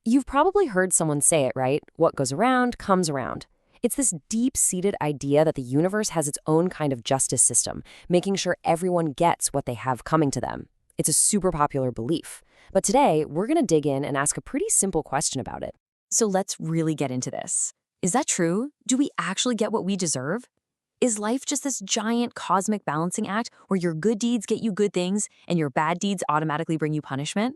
You've probably heard someone say it, right? What goes around comes around. It's this deep-seated idea that the universe has its own kind of justice system, making sure everyone gets what they have coming to them. It's a super popular belief. But today, we're going to dig in and ask a pretty simple question about it. So let's really get into this. Is that true? Do we actually get what we deserve? Is life just this giant cosmic balancing act where your good deeds get you good things and your bad deeds automatically bring you punishment?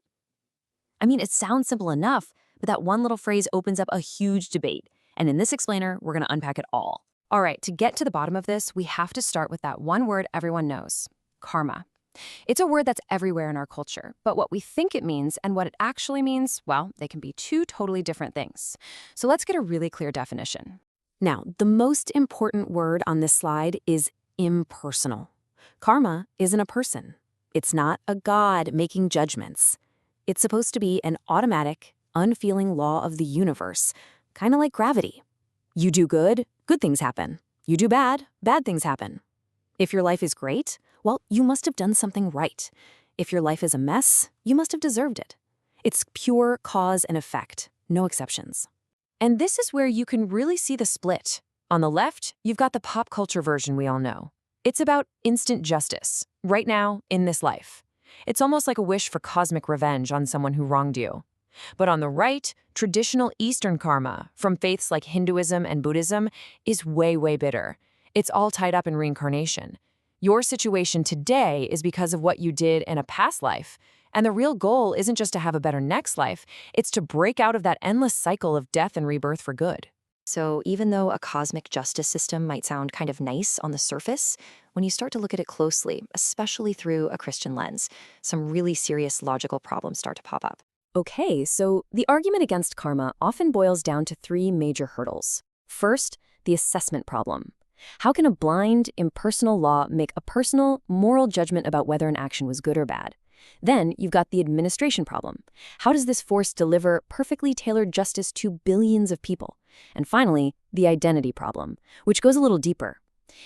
I mean, it sounds simple enough, but that one little phrase opens up a huge debate. And in this explainer, we're going to unpack it all. All right, to get to the bottom of this, we have to start with that one word everyone knows: karma. It's a word that's everywhere in our culture, but what we think it means and what it actually means, well, they can be two totally different things. So let's get a really clear definition. Now, the most important word on this slide is impersonal. Karma isn't a person. It's not a god making judgments. It's supposed to be an automatic, unfeeling law of the universe, kind of like gravity. You do good, good things happen. You do bad, bad things happen. If your life is great, well, you must have done something right. If your life is a mess, you must have deserved it. It's pure cause and effect, no exceptions. And this is where you can really see the split. On the left, you've got the pop culture version we all know. It's about instant justice, right now, in this life. It's almost like a wish for cosmic revenge on someone who wronged you. But on the right, traditional Eastern karma, from faiths like Hinduism and Buddhism, is way, way bitter. It's all tied up in reincarnation. Your situation today is because of what you did in a past life. And the real goal isn't just to have a better next life, it's to break out of that endless cycle of death and rebirth for good. So even though a cosmic justice system might sound kind of nice on the surface, when you start to look at it closely, especially through a Christian lens, some really serious logical problems start to pop up. Okay, so the argument against karma often boils down to three major hurdles. First, the assessment problem. How can a blind, impersonal law make a personal, moral judgment about whether an action was good or bad? Then you've got the administration problem. How does this force deliver perfectly tailored justice to billions of people? And finally, the identity problem, which goes a little deeper.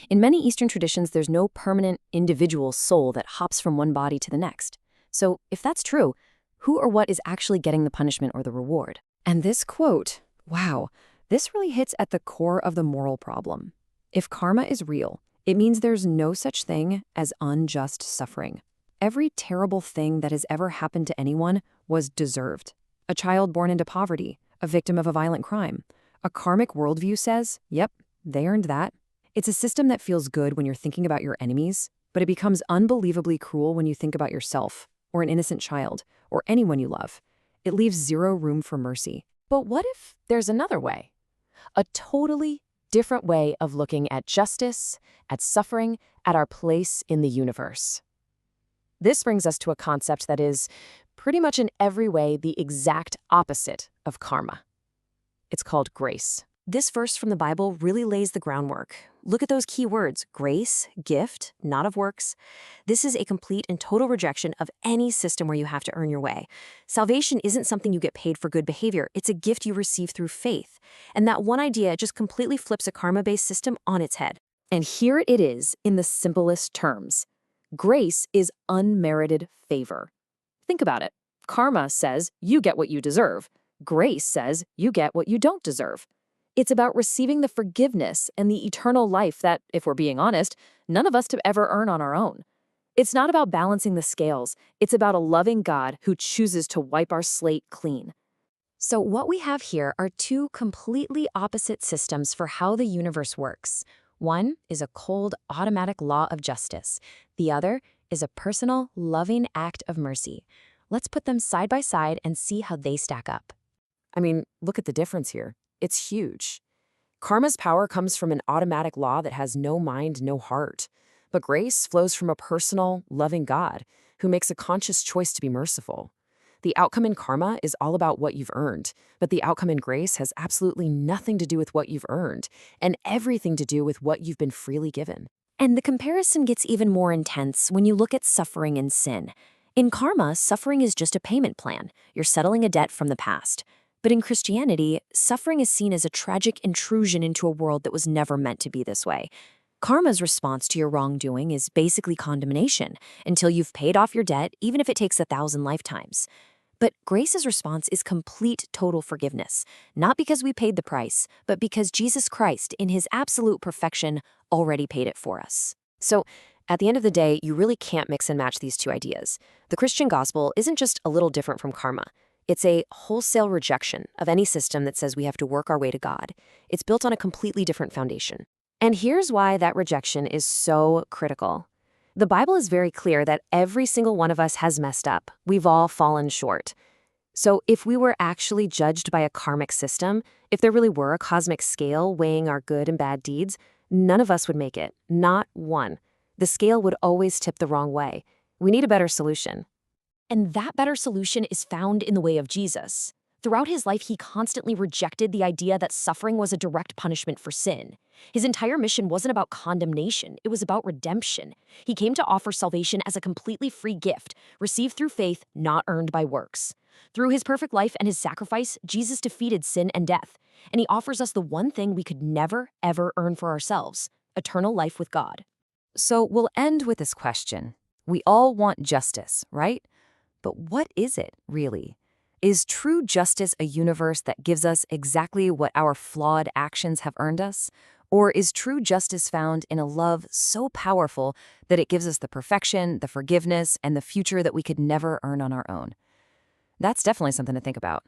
In many Eastern traditions, there's no permanent individual soul that hops from one body to the next. So if that's true, who or what is actually getting the punishment or the reward? And this quote, wow, this really hits at the core of the moral problem. If karma is real, it means there's no such thing as unjust suffering. Every terrible thing that has ever happened to anyone was deserved. A child born into poverty, a victim of a violent crime. A karmic worldview says, yep, they earned that. It's a system that feels good when you're thinking about your enemies, but it becomes unbelievably cruel when you think about yourself, or an innocent child, or anyone you love. It leaves zero room for mercy. But what if there's another way? A totally different way of looking at justice, at suffering, at our place in the universe. This brings us to a concept that is pretty much in every way the exact opposite of karma. It's called grace. This verse from the Bible really lays the groundwork. Look at those key words: grace, gift, not of works. This is a complete and total rejection of any system where you have to earn your way. Salvation isn't something you get paid for good behavior. It's a gift you receive through faith. And that one idea just completely flips a karma-based system on its head. And here it is in the simplest terms. Grace is unmerited favor. Think about it. Karma says you get what you deserve. Grace says you get what you don't deserve. It's about receiving the forgiveness and the eternal life that, if we're being honest, none of us could ever earn on our own. It's not about balancing the scales. It's about a loving God who chooses to wipe our slate clean. So what we have here are two completely opposite systems for how the universe works. One is a cold, automatic law of justice. The other is a personal, loving act of mercy. Let's put them side by side and see how they stack up. I mean, look at the difference here. It's huge. Karma's power comes from an automatic law that has no mind, no heart. But grace flows from a personal, loving God who makes a conscious choice to be merciful. The outcome in karma is all about what you've earned, but the outcome in grace has absolutely nothing to do with what you've earned and everything to do with what you've been freely given. And the comparison gets even more intense when you look at suffering and sin. In karma, suffering is just a payment plan. You're settling a debt from the past. But in Christianity, suffering is seen as a tragic intrusion into a world that was never meant to be this way. Karma's response to your wrongdoing is basically condemnation until you've paid off your debt, even if it takes 1,000 lifetimes. But grace's response is complete, total forgiveness, not because we paid the price, but because Jesus Christ, in his absolute perfection, already paid it for us. So, at the end of the day, you really can't mix and match these two ideas. The Christian gospel isn't just a little different from karma. It's a wholesale rejection of any system that says we have to work our way to God. It's built on a completely different foundation. And here's why that rejection is so critical. The Bible is very clear that every single one of us has messed up. We've all fallen short. So if we were actually judged by a karmic system, if there really were a cosmic scale weighing our good and bad deeds, none of us would make it. Not one. The scale would always tip the wrong way. We need a better solution. And that better solution is found in the way of Jesus. Throughout his life, he constantly rejected the idea that suffering was a direct punishment for sin. His entire mission wasn't about condemnation, it was about redemption. He came to offer salvation as a completely free gift, received through faith, not earned by works. Through his perfect life and his sacrifice, Jesus defeated sin and death, and he offers us the one thing we could never, ever earn for ourselves: eternal life with God. So we'll end with this question. We all want justice, right? But what is it, really? Is true justice a universe that gives us exactly what our flawed actions have earned us? Or is true justice found in a love so powerful that it gives us the perfection, the forgiveness, and the future that we could never earn on our own? That's definitely something to think about.